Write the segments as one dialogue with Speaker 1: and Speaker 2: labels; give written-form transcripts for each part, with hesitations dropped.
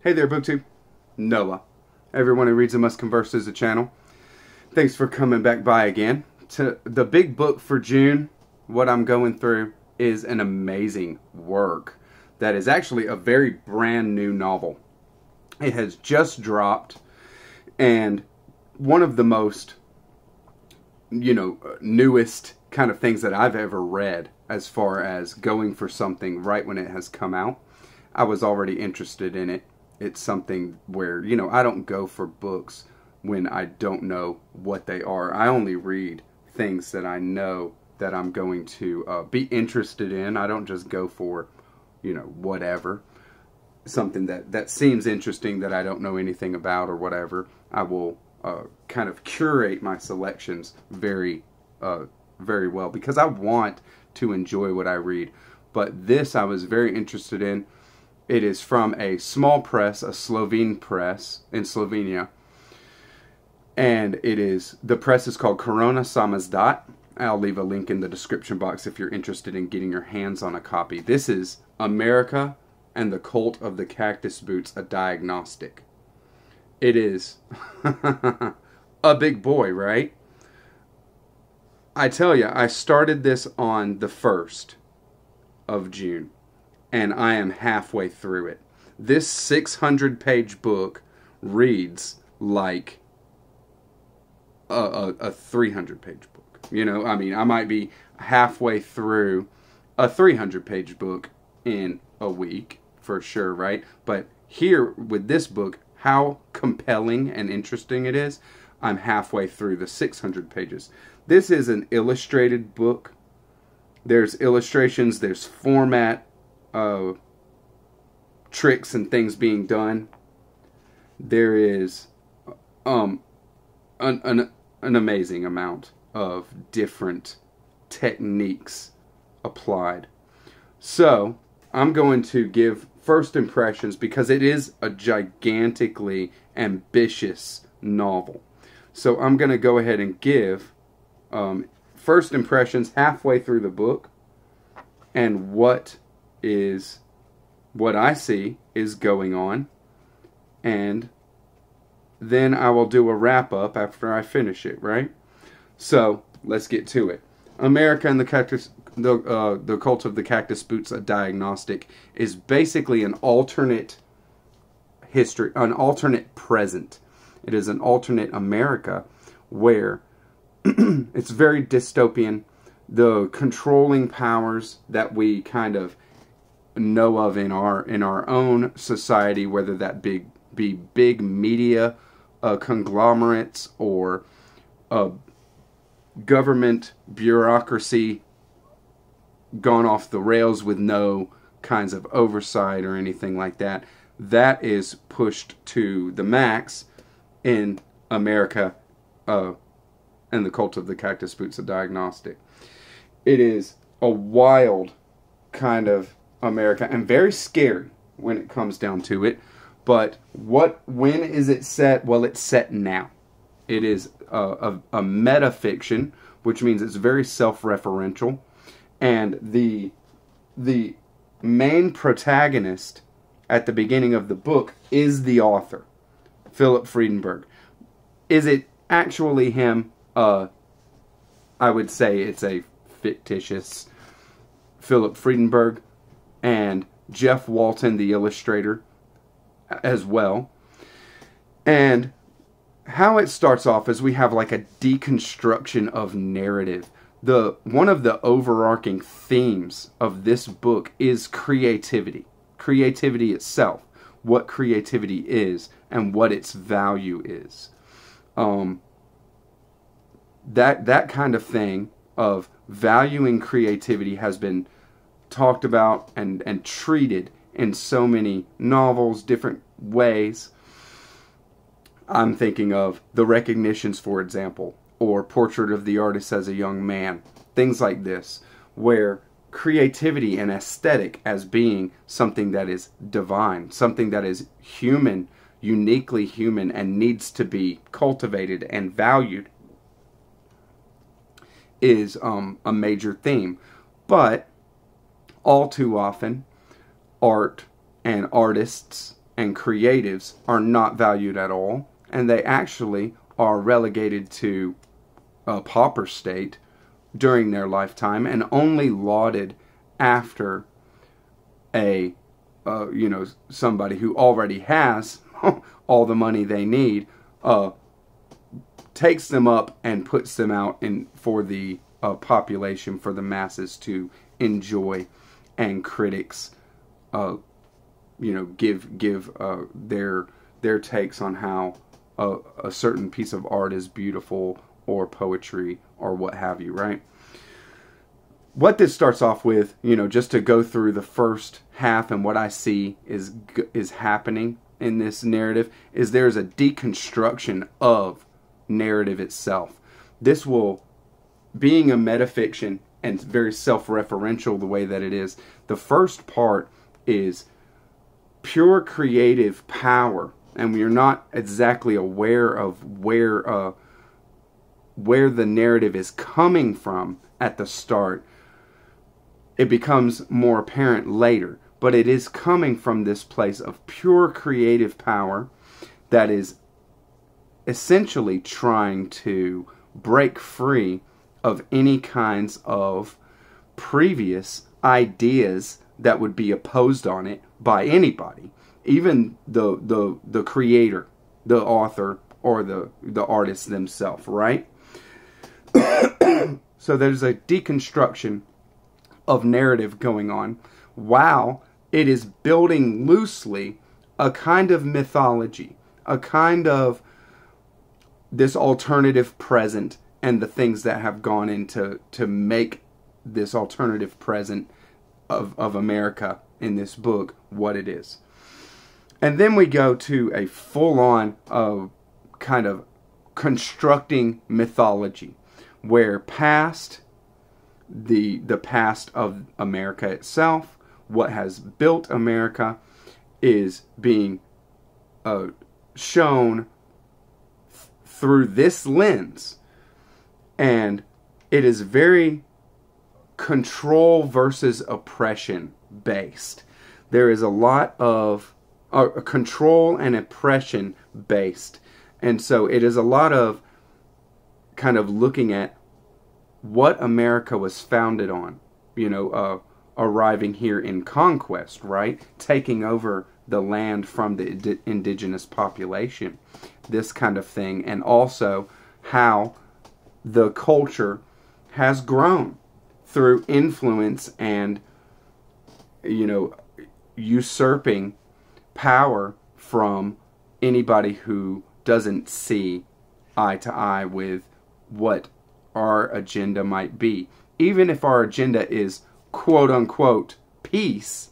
Speaker 1: Hey there, BookTube. Noah. Everyone who reads and must converse is a channel. Thanks for coming back by again. To the big book for June, what I'm going through is an amazing work that is actually a very brand new novel. It has just dropped, and one of the most, newest kind of things that I've ever read as far as going for something right when it has come out. I was already interested in it. It's something where, I don't go for books when I don't know what they are. I only read things that I know that I'm going to be interested in. I don't just go for, whatever. Something that seems interesting that I don't know anything about or whatever. I will kind of curate my selections very well because I want to enjoy what I read. But this I was very interested in. It is from a small press, a Slovene press in Slovenia. And the press is called Corona Samizdat. I'll leave a link in the description box if you're interested in getting your hands on a copy. This is America and the Cult of the Cactus Boots, a Diagnostic. It is a big boy, right? I tell you, I started this on the 1st of June. And I am halfway through it. This 600-page book reads like a 300-page book. I might be halfway through a 300-page book in a week, for sure, right? But here, with this book, how compelling and interesting it is, I'm halfway through the 600 pages. This is an illustrated book. There's illustrations, there's format, tricks and things being done. There is an amazing amount of different techniques applied. So I'm going to give first impressions because it is a gigantically ambitious novel. So I'm going to go ahead and give first impressions halfway through the book, and what I see is going on, and then I will do a wrap-up after I finish it, right? So, let's get to it. America and the Cult of the Cactus Boots, a Diagnostic, is basically an alternate history, an alternate present. It is an alternate America where it's very dystopian. The controlling powers that we kind of know of in our own society, whether that be big media conglomerates or government bureaucracy gone off the rails with no kinds of oversight or anything like that, that is pushed to the max in America and the Cult of the Cactus Boots, a Diagnostic. It is a wild kind of America and very scary when it comes down to it. But when is it set? Well, it's set now. It is a metafiction, which means it's very self-referential, and the main protagonist at the beginning of the book is the author, Philip Friedenberg. Is it actually him? I would say it's a fictitious Philip Friedenberg, and Jeff Walton, the illustrator, as well. And how it starts off is we have like a deconstruction of narrative. One of the overarching themes of this book is creativity. Creativity itself. What creativity is and what its value is. That kind of thing of valuing creativity has been talked about and treated in so many novels, different ways. I'm thinking of The Recognitions, for example, or Portrait of the Artist as a Young Man. Things like this, where creativity and aesthetic as being something that is divine, something that is human, uniquely human, and needs to be cultivated and valued, is a major theme. But all too often, art and artists and creatives are not valued at all, and they actually are relegated to a pauper state during their lifetime and only lauded after a somebody who already has all the money they need takes them up and puts them out for the population, for the masses to enjoy, and critics give their takes on how a certain piece of art is beautiful, or poetry, or what have you, right? What this starts off with, just to go through the first half, and what I see is happening in this narrative, is there's a deconstruction of narrative itself. This will, being a metafiction and very self-referential the way that it is, the first part is pure creative power, and we are not exactly aware of where the narrative is coming from at the start. It becomes more apparent later, but it is coming from this place of pure creative power that is essentially trying to break free of any kinds of previous ideas that would be opposed on it by anybody, even the creator, the author, or the artist themselves, right? So there's a deconstruction of narrative going on while it is building loosely a kind of mythology, a kind of this alternative present, and the things that have gone into to make this alternative present of America in this book what it is. And then we go to a full-on kind of constructing mythology, where past the past of America itself, what has built America, is being shown through this lens, and it is very control versus oppression based. There is a lot of control and oppression based, and so it is a lot of kind of looking at what America was founded on, arriving here in conquest, right? Taking over the land from the indigenous population, this kind of thing, and also how the culture has grown through influence and, usurping power from anybody who doesn't see eye to eye with what our agenda might be. Even if our agenda is quote-unquote peace,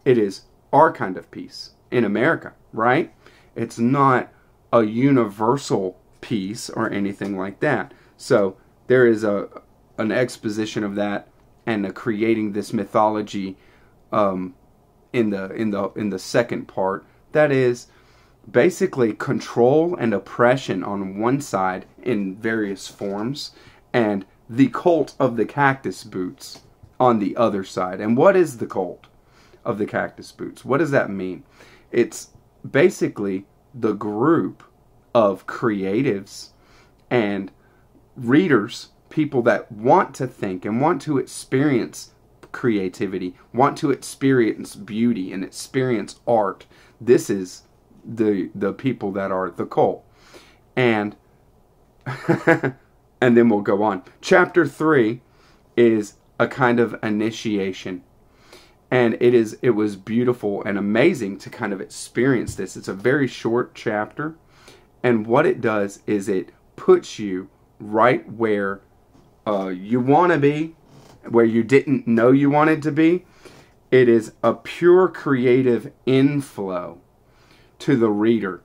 Speaker 1: it is our kind of peace in America, right? It's not a universal peace or anything like that. So there is an exposition of that, and creating this mythology in the second part, that is basically control and oppression on one side in various forms, and the cult of the cactus boots on the other side. And what is the cult of the cactus boots? What does that mean? It's basically the group of creatives and readers, people that want to think and want to experience creativity, want to experience beauty and experience art. This is the people that are the cult. And and then we'll go on. Chapter 3 is a kind of initiation. And it was beautiful and amazing to kind of experience this. It's a very short chapter. And what it does is it puts you right where you want to be, where you didn't know you wanted to be. It is a pure creative inflow to the reader.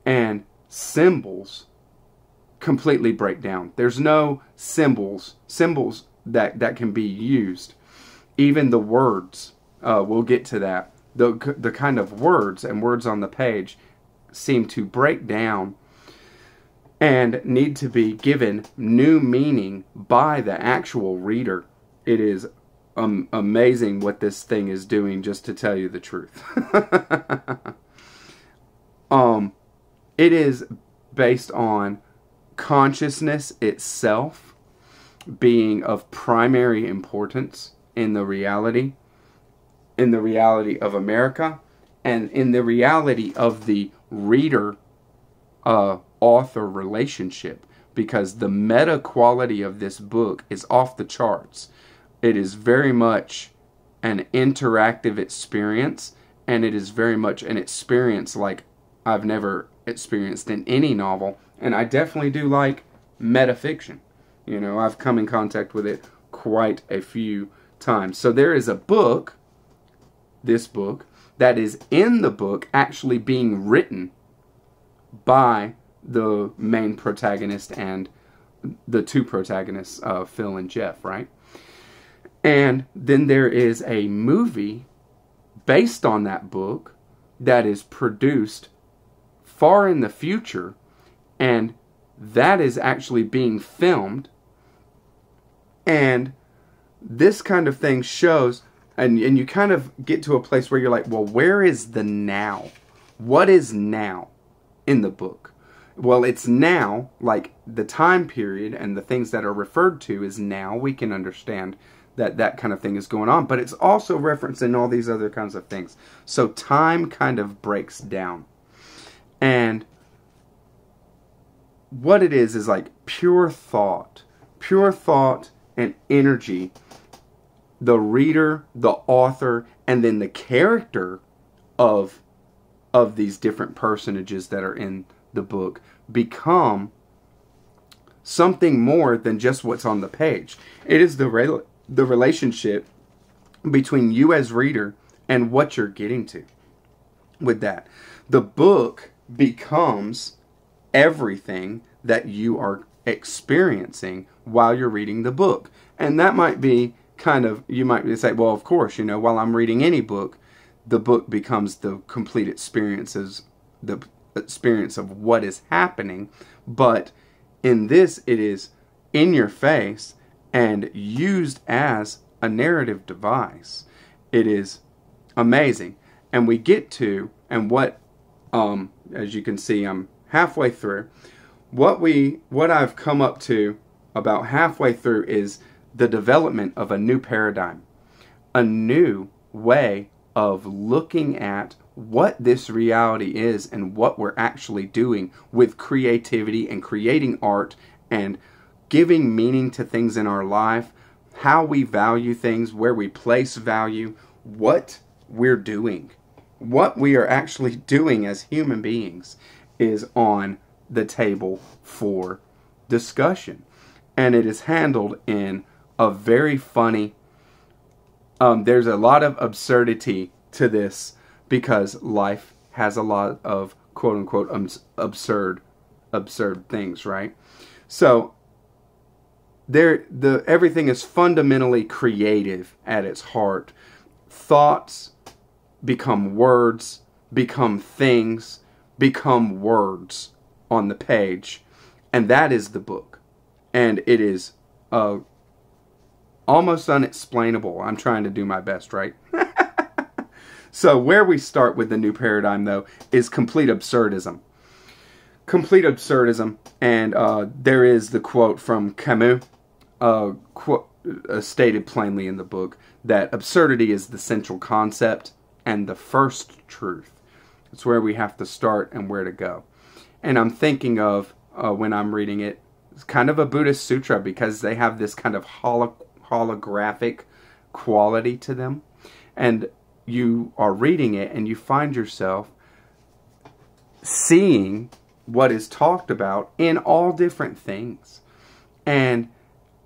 Speaker 1: And symbols completely break down. There's no symbols that can be used. Even the words, we'll get to that. The kind of words and words on the page seem to break down and need to be given new meaning by the actual reader. It is amazing what this thing is doing, just to tell you the truth. It is based on consciousness itself being of primary importance in the reality of America, and in the reality of the reader author relationship, because the meta quality of this book is off the charts. It is very much an interactive experience, and it is very much an experience like I've never experienced in any novel. And I definitely do like metafiction. You know, I've come in contact with it quite a few times. So there is a book, this book, that is in the book actually being written by the main protagonist and the two protagonists, Phil and Jeff, right? And then there is a movie based on that book that is produced far in the future, and that is actually being filmed. And this kind of thing shows, and you kind of get to a place where you're like, well, where is the now? What is now in the book? Well, it's now, like the time period and the things that are referred to is now. We can understand that that kind of thing is going on, but it's also referencing all these other kinds of things. So time kind of breaks down. And what it is like pure thought and energy. The reader, the author, and then the character of these different personages that are in the book become something more than just what's on the page. It is the relationship between you as reader and what you're getting to with that. The book becomes everything that you are experiencing while you're reading the book. And that might be kind of, you might say, well, of course, you know, while I'm reading any book, the book becomes the complete experiences, the experience of what is happening. But in this, it is in your face and used as a narrative device. It is amazing. And we get to, and what, as you can see, I'm halfway through. What I've come up to about halfway through is the development of a new paradigm, a new way of looking at what this reality is and what we're actually doing with creativity and creating art and giving meaning to things in our life, how we value things, where we place value, what we're doing. What we are actually doing as human beings is on the table for discussion. And it is handled in a very funny, there's a lot of absurdity to this because life has a lot of quote-unquote absurd things, right? So everything is fundamentally creative at its heart. Thoughts become words, become things, become words on the page. And that is the book. And it is almost unexplainable. I'm trying to do my best, right? So where we start with the new paradigm, though, is complete absurdism. Complete absurdism. And there is the quote from Camus, stated plainly in the book, that absurdity is the central concept and the first truth. It's where we have to start and where to go. And I'm thinking of, when I'm reading it, it's kind of a Buddhist sutra because they have this kind of holographic quality to them. And you are reading it and you find yourself seeing what is talked about in all different things. And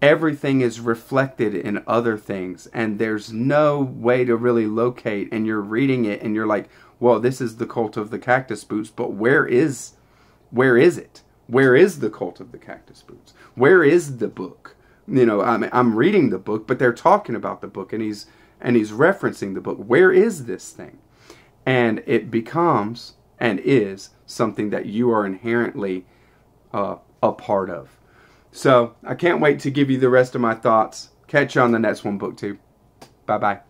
Speaker 1: everything is reflected in other things. And there's no way to really locate. And you're reading it and you're like, well, this is the cult of the cactus boots, but where is it? Where is the cult of the cactus boots? Where is the book? You know, I'm reading the book, but they're talking about the book, and he's referencing the book. Where is this thing? And it becomes and is something that you are inherently a part of. So I can't wait to give you the rest of my thoughts. Catch you on the next one, BookTube. Bye-bye.